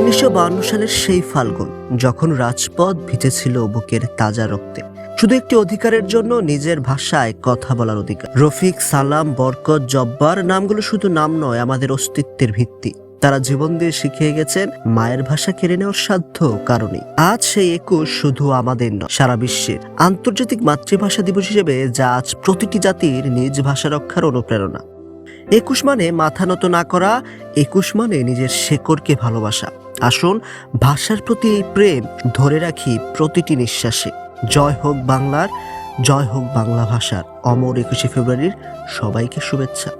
1952 সালের সেই ফাল্গুন, যখন রাজপথ ভিজেছিল বুকের তাজা রক্তে। শুধু একটি অধিকারের জন্য, নিজের ভাষায় কথা বলার অধিকার। রফিক, সালাম, বরকত, জব্বার নামগুলো শুধু নাম নয়, আমাদের অস্তিত্বের ভিত্তি। তারা জীবন দিয়ে শিখিয়ে গেছেন মায়ের ভাষা কেড়ে নেওয়ার সাধ্য কারণে। আজ সেই 21 শুধু আমাদের নয়, সারা বিশ্বের আন্তর্জাতিক মাতৃভাষা দিবস হিসেবে, যা আজ প্রতিটি জাতির নিজ ভাষা রক্ষার অনুপ্রেরণা। 21 মানে মাথা নত না করা, 21 মানে নিজের শেকড়কে ভালোবাসা। আসুন ভাষার প্রতি এই প্রেম ধরে রাখি প্রতিটি নিঃশ্বাসে। জয় হোক বাংলার, জয় হোক বাংলা ভাষার। অমর 21শে ফেব্রুয়ারির সবাইকে শুভেচ্ছা।